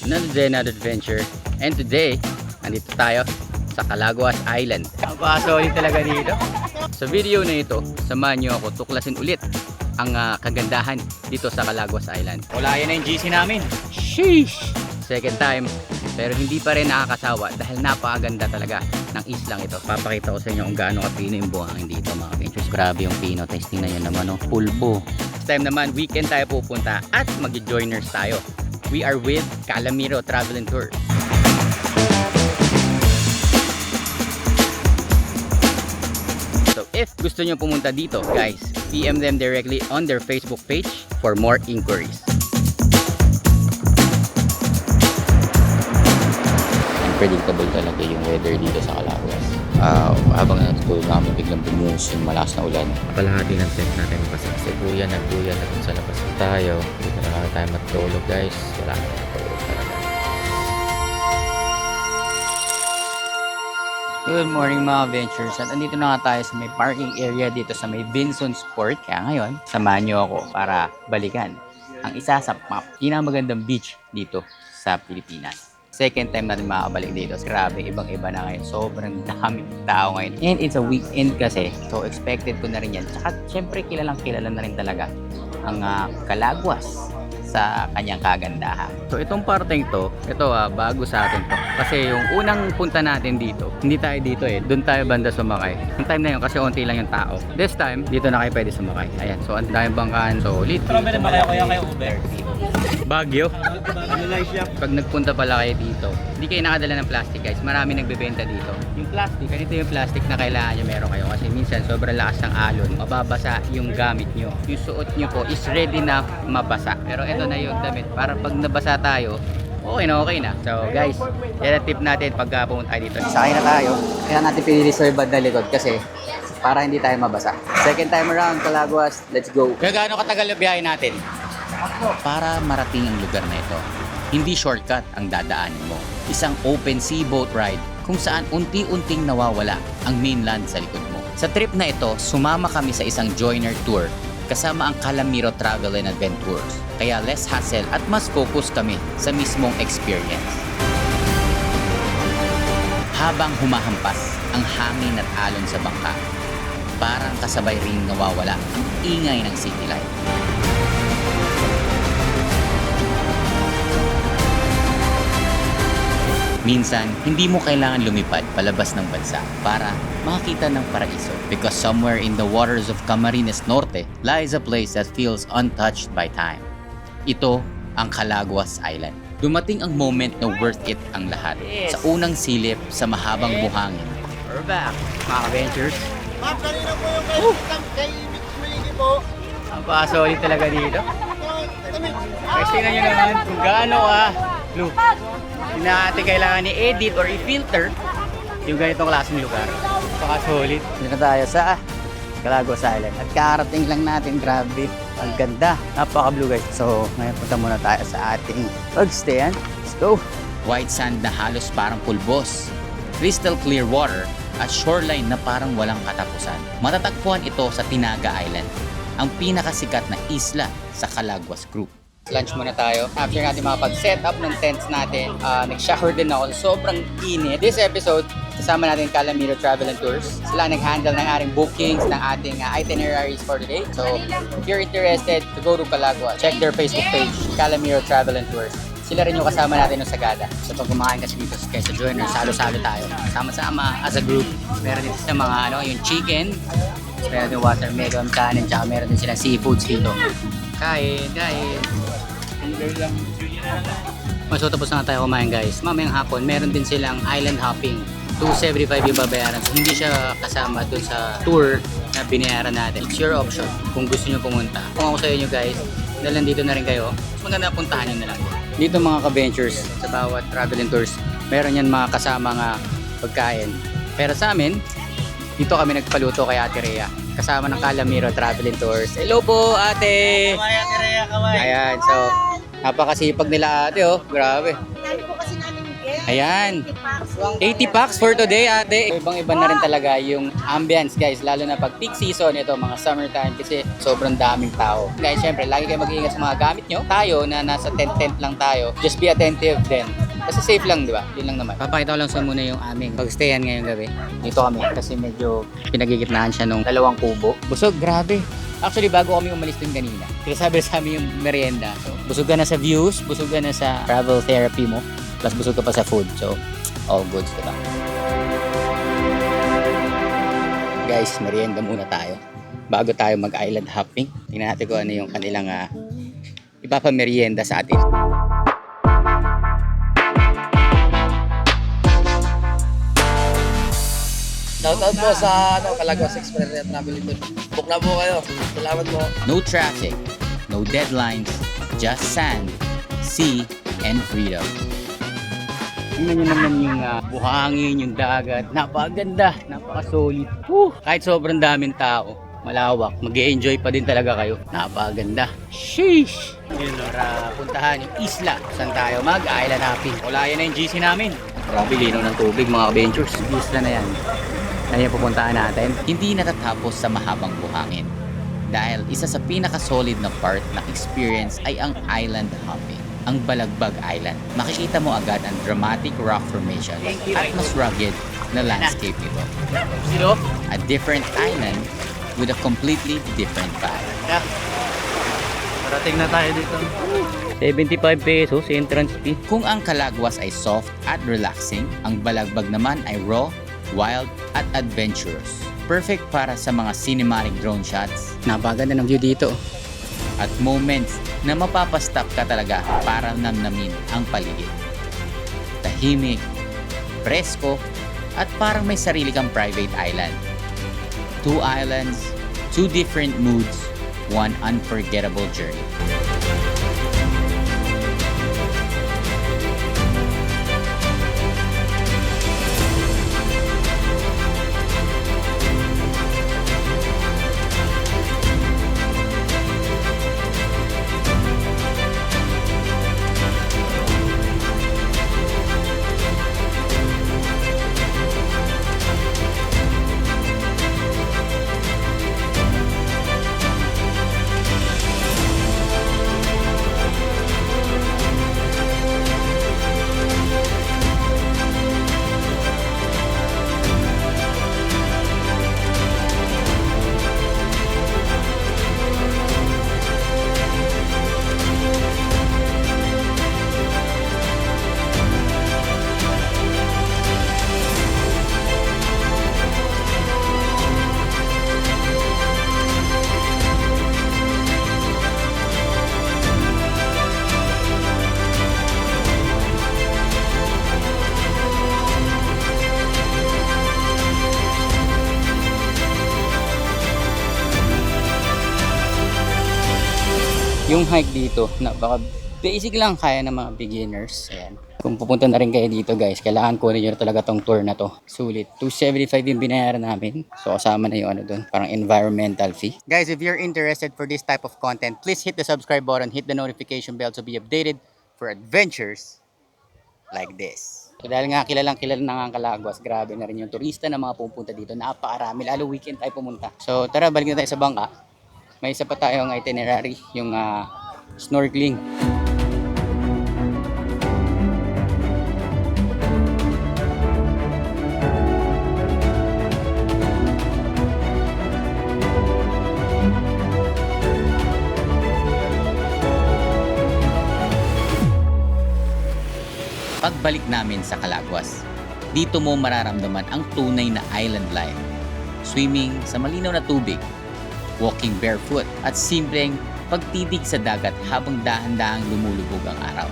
another day, another adventure. And today, nandito tayo sa Calaguas Island. Napaka-solid talaga dito. Sa video na ito, samahan nyo ako tuklasin ulit ang kagandahan dito sa Calaguas Island. Wala yan na yung GC namin. Sheesh! Second time, pero hindi pa rin nakakasawa dahil napakaganda talaga ng islang ito. Papakita ko sa inyo kung gaano kapino yung buhangin dito mga adventures. Grabe yung pino. Testing na nyo naman, oh. Pulbo. This time naman, weekend tayo pupunta at mag-joiners tayo. We are with Calamiro Travel and Tours. So if gusto nyo pumunta dito, guys, PM them directly on their Facebook page for more inquiries. Unpredictable talaga yung weather dito sa Calaguas. Habang natutulog namin, biglang bumuhos yung malakas na ulan. Kalahati ng tent natin pasagsibuyan, nagbuyan at sa labas tayo. Dito na lang tayo matulog, guys. Wala na matulog talaga. Good morning mga adventures. At andito na nga tayo sa may parking area dito sa may Vinson's Port. Kaya ngayon, samahan nyo ako para balikan ang isa sa pinakamagandang beach dito sa Pilipinas. Second time natin makabalik dito. Grabe, ibang-iba na ngayon. Sobrang daming tao ngayon. And it's a weekend kasi. So, expected ko na rin yan. Tsaka, syempre, kilala na rin talaga ang Calaguas sa kanyang kagandahan. So, itong parteng to, ito bago sa atin to. Kasi yung unang punta natin dito, hindi tayo dito eh. Doon tayo banda sumakay. Yung time na yun, kasi onti lang yung tao. This time, dito na kayo pwede sumakay. Ayan. So, ang daming bangkaan. Solid. Pero meron ba kayo Uber? Baguio. Pag nagpunta pala kayo dito, hindi kayo nakadala ng plastic, guys. Marami nagbebenta dito. Yung plastic, ganito yung plastic na kailangan nyo meron kayo. Kasi minsan sobrang lakas ng alon, mababasa yung gamit nyo. Yung suot nyo po is ready na mabasa. Pero ito na yung damit. Para pag nabasa tayo, okay na. So guys, yan ang tip natin pag pumunta tayo dito. Sakay na tayo. Kaya natin piniliserve na likod kasi para hindi tayo mabasa. Second time around, Calaguas. Let's go. Kaya gaano katagal yung biyahe natin? Para marating ang lugar na ito, hindi shortcut ang dadaanin mo. Isang open sea boat ride kung saan unti-unting nawawala ang mainland sa likod mo. Sa trip na ito, sumama kami sa isang joiner tour kasama ang Calamiro Travel and Adventures. Kaya less hassle at mas focus kami sa mismong experience. Habang humahampas ang hangin at alon sa bangka, parang kasabay ring nawawala ang ingay ng city life. Minsan, hindi mo kailangan lumipad palabas ng bansa para makakita ng paraiso. Because somewhere in the waters of Camarines Norte lies a place that feels untouched by time. Ito ang Calaguas Island. Dumating ang moment na worth it ang lahat. Sa unang silip sa mahabang buhangin. We're back, mga adventures. Ma'am, kanina po yung kay Mix Maliki po. Ang pasolid talaga dito. Guys, tingnan nyo naman kung gaano Blue. Na kailangan i-edit or i-filter yung ganitong klaseng lugar. Napaka-solid. Dito na tayo sa Calaguas Island. At kakarating lang natin, grabe. Ang ganda. Napaka-blue, guys. So, ngayon punta muna tayo sa ating pagstayan. Let's go. White sand na halos parang pulbos. Crystal clear water at shoreline na parang walang katapusan. Matatagpuan ito sa Tinaga Island, ang pinakasikat na isla sa Calaguas Group. Lunch muna tayo. After natin makapag-set up ng tents natin, nag-shower din ako. Sobrang init. This episode, kasama natin Calamiro Travel and Tours. Sila nag-handle ng ating bookings, ng ating itineraries for today. So, if you're interested to go to Calaguas, check their Facebook page, Calamiro Travel and Tours. Sila rin yung kasama natin ng Sagada. So, pag kumakain kasi dito sa joiners, salo-salo tayo. Sama-sama as a group. Meron din sila mga yung chicken, meron din watermelon, kanin, tsaka meron din sila seafoods dito. Kain. So tapos na tayo kumain, guys. Mamayang hapon, meron din silang island hopping. 275 yung babayaran. So hindi siya kasama doon sa tour na binayaran natin. It's your option kung gusto nyo pumunta. Kung ako sa inyo, guys, dahil nandito na rin kayo, mas maganda puntahan nyo na lang. Dito mga ka-ventures, sa bawat travel and tours, meron yan mga kasama nga pagkain. Pero sa amin, dito kami nagpaluto kay Ate Rhea. Kasama ng Calamiro Travel and Tours. Hello po, ate! Kamay, Ate Rhea, kamay. Ayan, so napakasipag nila ate, oh. Grabe. Dami po kasi namin guest. Ayan. 80 packs for today, ate. Ibang-iba na rin talaga yung ambience, guys. Lalo na pag peak season, ito, mga summertime, kasi sobrang daming tao. Guys, syempre, lagi kayo mag-iingat sa mga gamit nyo. Tayo, na nasa tent lang tayo, just be attentive din. Kasi safe lang, di ba? Yun lang naman. Papakita ko lang sa muna yung aming pagstayan ngayong gabi. Dito kami, kasi medyo pinagigitnaan siya nung 2 kubo. Busog, grabe. Actually, bago kami umalis dun kanina, kasi sabi sa amin yung merienda. So, busog ka na sa views, busog ka na sa travel therapy mo, plus busog ka pa sa food. So, all goods, diba? Guys, merienda muna tayo. Bago tayo mag-island hopping, tingnan natin kung ano yung kanilang ipapamerienda sa atin. Shoutout po sa Calagos Express at Travel ito. Book na po kayo. Salamat po. No traffic, no deadlines, just sand, sea, and freedom. Tingnan nyo naman yung buhangin, yung dagat. Napakaganda, napaka-solid. Kahit sobrang daming tao, malawak, mag-e-enjoy pa din talaga kayo. Napakaganda. Sheesh! Yun, para puntahan yung isla. Saan tayo mag-island hopping. Wala yan na yung GC namin. Grabe, linaw ng tubig mga adventures. Isla na yan. Ano yung pupuntahan natin? Hindi natatapos sa mahabang buhangin. Dahil isa sa pinaka-solid na part ng experience ay ang island hopping. Ang Balagbag Island. Makikita mo agad ang dramatic rock formation at mas rugged na landscape nito. A different island with a completely different vibe. Parating na tayo dito. 75 pesos entrance fee. Kung ang Calaguas ay soft at relaxing, ang Balagbag naman ay raw, wild at adventurous. Perfect para sa mga cinematic drone shots. Napaganda ng view dito. At moments na mapapastop ka talaga para namnamin ang paligid. Tahimik, presko, at parang may sarili kang private island. 2 islands, 2 different moods, 1 unforgettable journey. Yung hike dito, baka basic lang, kaya ng mga beginners. Ayan. Kung pupunta na rin kayo dito guys, kailangan kunin nyo talaga tong tour na to. Sulit. 275 yung binayaran namin. So kasama na yung ano dun, parang environmental fee. Guys, if you're interested for this type of content, please hit the subscribe button, hit the notification bell to be updated for adventures like this. So dahil nga kilalang na nga Calaguas, grabe na rin yung turista na mga pupunta dito. Napakarami, lalo weekend tayo pumunta. So tara, balik na tayo sa bangka. May isa pa tayong itinerary, yung snorkeling. Pagbalik namin sa Calaguas, dito mo mararamdaman ang tunay na island life. Swimming sa malinaw na tubig, walking barefoot, at simpleng pagtitig sa dagat habang dahan-dahang lumulubog ang araw.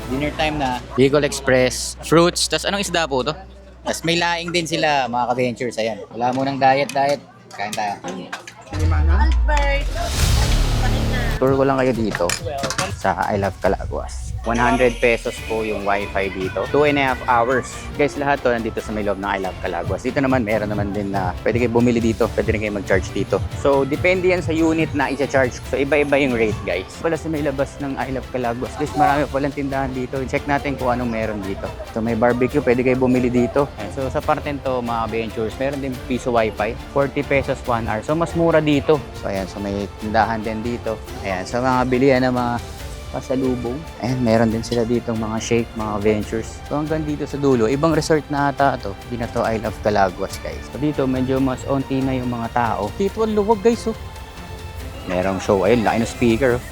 Dinner time na. Bicol Express, fruits, tas anong isda po to? Tas may laing din sila mga ka-ventures. Ayan, wala mo ng diet. Kain tayo. Albert, pahinga. Tour ko lang kayo dito sa I Love Calaguas. 100 pesos po yung wifi dito. 2.5 hours. Guys, lahat to nandito sa may loob ng I Love Calaguas. Dito naman, meron naman din na pwede kayo bumili dito. Pwede rin kayo mag-charge dito. So, depende yan sa unit na i-charge. So, iba-iba yung rate, guys. Wala sa may labas ng I Love Calaguas. Guys, marami palang tindahan dito. Check natin kung anong meron dito. So, may barbecue. Pwede kayo bumili dito. So, sa parte to, mga ventures, meron din piso wifi. 40 pesos 1 hour. So, mas mura dito. So, ayan. So, may tindahan din dito. Ayan. So, mga bilihan ng mga pasalubong. Ayan, meron din sila dito mga shake, mga ventures. So hanggang dito sa dulo, ibang resort na ata to. Hindi na to I Love Calaguas, guys. So dito medyo mas onti na yung mga tao. Dito ang luwag, guys, oh. Merong show. Ayun, laki ng speaker, oh.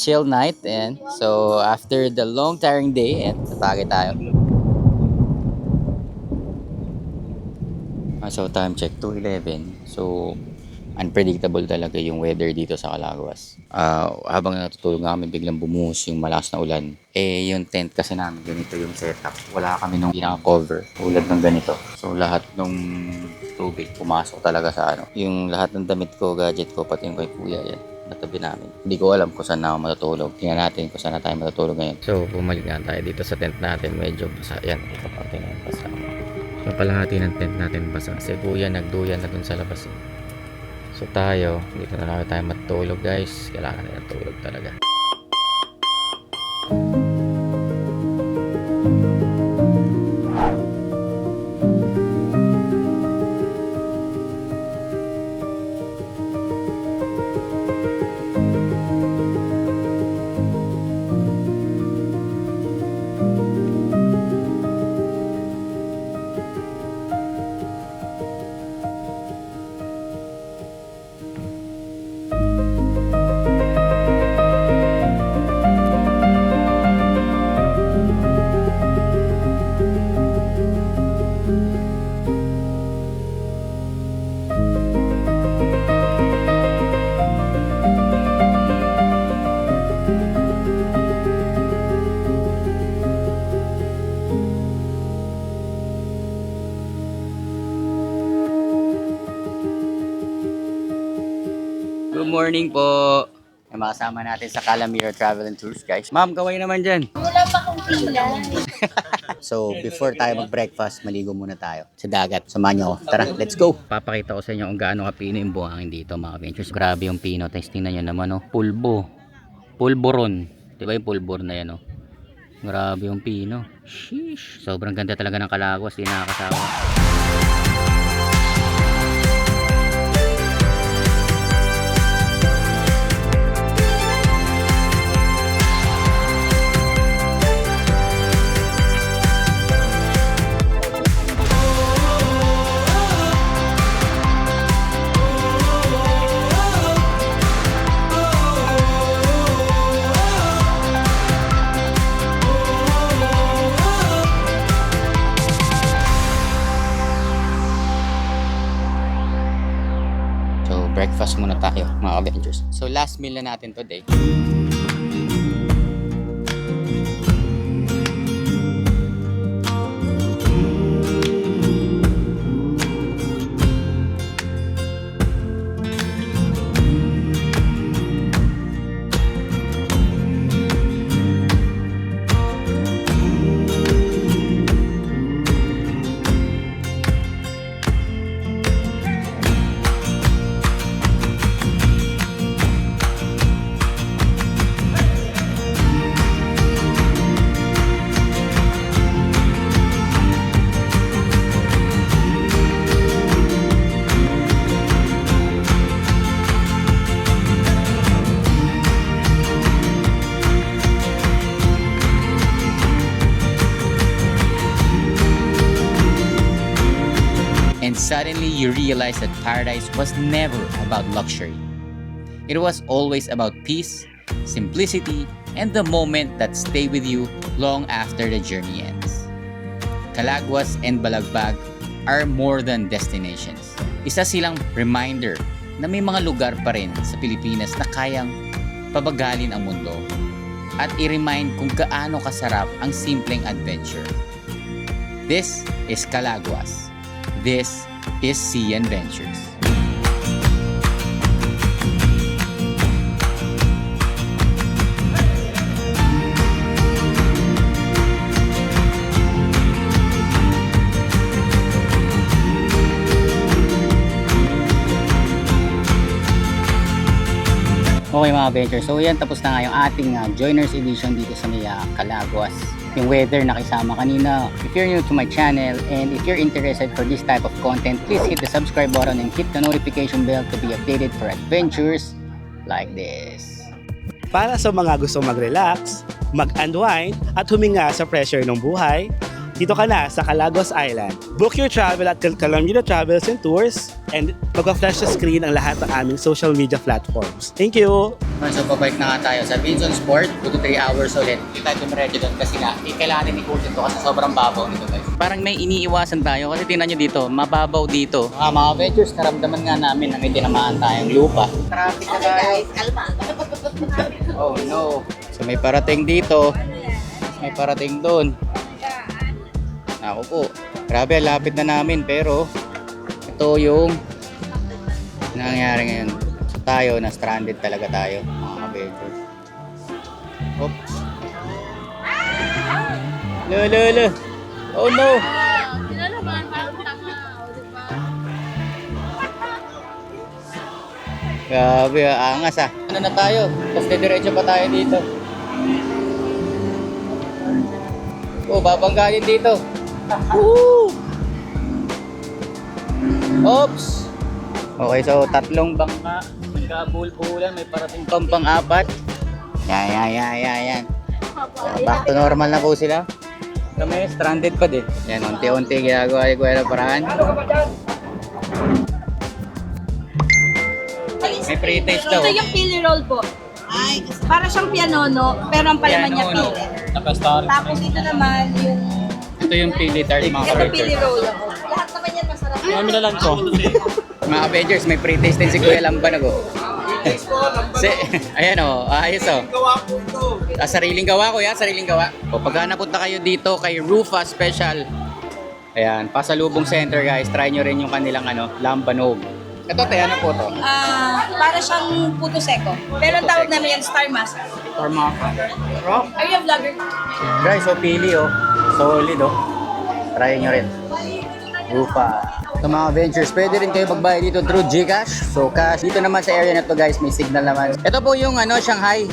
Chill night, and so after the long tiring day, and napagod tayo. So time check 2:11. So unpredictable talaga yung weather dito sa Calaguas. Habang natutulog namin, biglang bumuhos yung malakas na ulan. Yung tent kasi namin, ganito yung setup. Wala kami nung pinaka-cover tulad ng ganito. So lahat nung tubig pumasok talaga sa ano. Yung lahat ng damit ko, gadget ko, pati yung kay kuya, yan natabi namin. Hindi ko alam kung saan na ako matutulog. Tingnan natin kung saan na tayo matutulog ngayon. So, bumalik na tayo dito sa tent natin. Medyo basa. Yan, ito parte na yung basa. So, palahati ng tent natin basa. Kasi kuya, nagduyan na dun sa labas. So, tayo, dito na lang tayo matulog, guys. Kailangan na tulog talaga. Good morning po. Yung mga kasama natin sa Calamiro Travel and Tours, guys. Ma'am, kaway naman dyan. Wala pa akong pila. So, before tayo mag-breakfast, maligo muna tayo sa dagat. Samahan nyo ako. Tara, let's go! Papakita ko sa inyo kung gaano kapino yung buhangin dito, mga ventures. Grabe yung pino. Testing na nyo naman, oh. Pulbo. Pulboron. Diba yung pulbor na yan, oh. Grabe yung pino. Sheesh. Sobrang ganda talaga ng Calaguas. Di nakakasawa. Breakfast muna tayo, mga Avengers. So last meal na natin today. And suddenly you realize that paradise was never about luxury. It was always about peace, simplicity, and the moment that stay with you long after the journey ends. Calaguas and Balagbag are more than destinations. Isa silang reminder na may mga lugar pa rin sa Pilipinas na kayang pabagalin ang mundo at i-remind kung gaano kasarap ang simpleng adventure. This is Calaguas. This is Sea Adventures. Okay mga Adventures, so yan tapos na nga yung ating Joiners Edition dito sa Calaguas. Yung weather na kasama kanina. If you're new to my channel and if you're interested for this type of content, please hit the subscribe button and hit the notification bell to be updated for adventures like this. Para sa mga gustong mag-relax, mag-unwind at huminga sa pressure ng buhay, dito ka na sa Calaguas Island. Book your travel at Calamita Travels and Tours and magpa-flash sa screen ang lahat ng aming social media platforms. Thank you! So pabalik na nga tayo sa Vinson Sport, 2 to 3 hours ulit. Hindi tayo dumiretso doon kasi nga, kailangan din ikutin to kasi sobrang babaw nito guys. Parang may iniiwasan tayo kasi tingnan nyo dito, mababaw dito. Mga Adventures, naramdaman nga namin na may tinamaan tayong lupa. Traffic na guys, kalma. Oh no. So may parating dito, may parating doon. Ako po, grabe, lapit na namin pero ito yung nangyayari ngayon. So tayo, na stranded talaga tayo, mga Adventures. Oops. Lolo. Oh no. Grabe, angas ah. Ano na tayo? Tapos diretso pa tayo dito. Oh, babanggain dito. Woo! Oops! Okay, so tatlong bangka. Nagkabulbulan, may parating pang-apat. Yan. Back to normal na po sila. Kami, stranded pa din. Yan, unti-unti ginagawa ng paraan. May pre-taste daw. Ito yung pili roll po. Ay, para siyang pianono, pero ang palaman niya Piano, pili. Tapos ito naman yung... Ito yung pili tart, mga Ito pili Adventures. roll. Lahat naman yan masarap. Kami na lang to. Mga Avengers, may pre-taste din si Kuya Lamban ako. Ayan o, ayos o. Sariling gawa ko yan, sariling gawa. O, pag napunta kayo dito kay Rufa Special, ayan, Pasalubong Center guys, try nyo rin yung kanilang lambanog. Ito, ano po to? Para siyang puto seko. Pero ang tawag namin yan, Star Master. Or maka. Rock? Are you a vlogger? Guys, so pili oh. Solid oh. Try nyo rin. Rufa. Sa mga Adventures, pwede rin kayo magbayad dito through GCash. So cash. Dito naman sa area na to guys, may signal naman. Ito po yung Shanghai.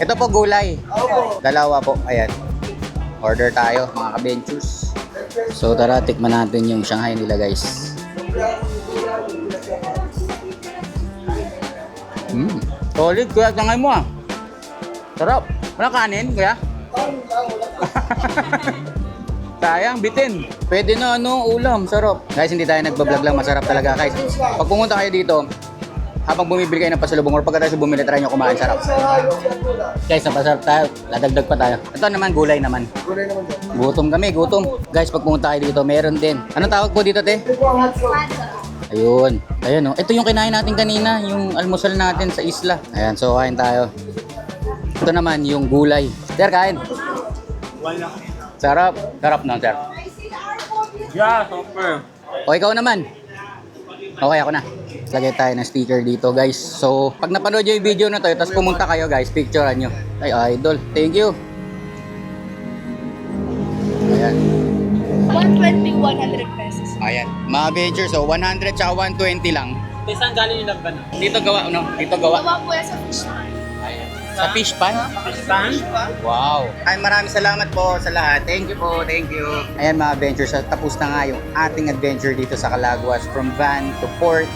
Ito po gulay. Dalawa po. Ayan. Order tayo mga Adventures. So tara, tikman natin yung Shanghai nila guys. Solid kuya, Shanghai mo ah. Sarap. Wala kanin kuya? Sayang, bitin. Pwede na ulam, sarap. Guys, hindi tayo nagbablog lang, masarap talaga guys. Pag pumunta kayo dito, habang bumibili kayo ng pasalubong or pagkatapos bumili, try nyo kumain, sarap. Guys, napasarap tayo, dadagdag pa tayo. Ito naman, gulay naman. Gutom kami, gutom. Guys, pag pumunta kayo dito, meron din. Anong tawag po dito, te? Ayun. Ayan, oh. Ito yung kinain natin kanina, yung almusal natin sa isla. Ayan, so kain tayo. Ito naman, yung gulay. Sir, kain. Sarap. Sarap no, sir. Yeah, super. O, ikaw naman. Okay, ako na. Lagay tayo ng sticker dito, guys. So, pag napanood nyo yung video na to, tapos pumunta kayo, guys, picturean nyo. Ay, idol. Thank you. Ayan. 120, 100 pesos. Ayan. Mga venture, so 100 tsaka 120 lang. Saan galing yung laban? Dito gawa, no? Dito gawa. Gawa po yan sa fish pan. Ayan. Sa fish pan? Saan? Wow. Ay, maraming salamat po sa lahat. Thank you po. Thank you. Ayan mga adventures, tapos na nga yung ating adventure dito sa Calaguas. From van to port,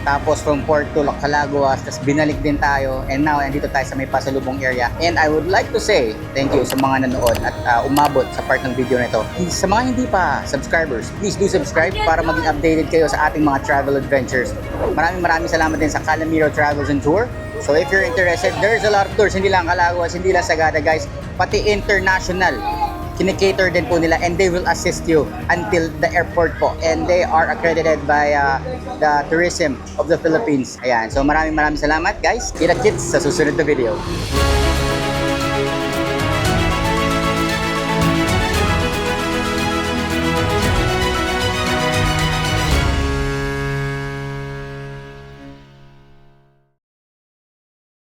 tapos from port to Calaguas, tapos binalik din tayo. And now, andito tayo sa may pasalubong area. And I would like to say thank you sa mga nanood at umabot sa part ng video na ito. Sa mga hindi pa subscribers, please do subscribe para maging updated kayo sa ating mga travel adventures. Maraming salamat din sa Calamiro Travels and Tour. So if you're interested, there's a lot of tours, hindi lang Calaguas, hindi lang Sagada guys, pati international. Kinikater din po nila and they will assist you until the airport po. And they are accredited by the tourism of the Philippines. Ayan, so maraming salamat guys. Kita-kits sa susunod na video.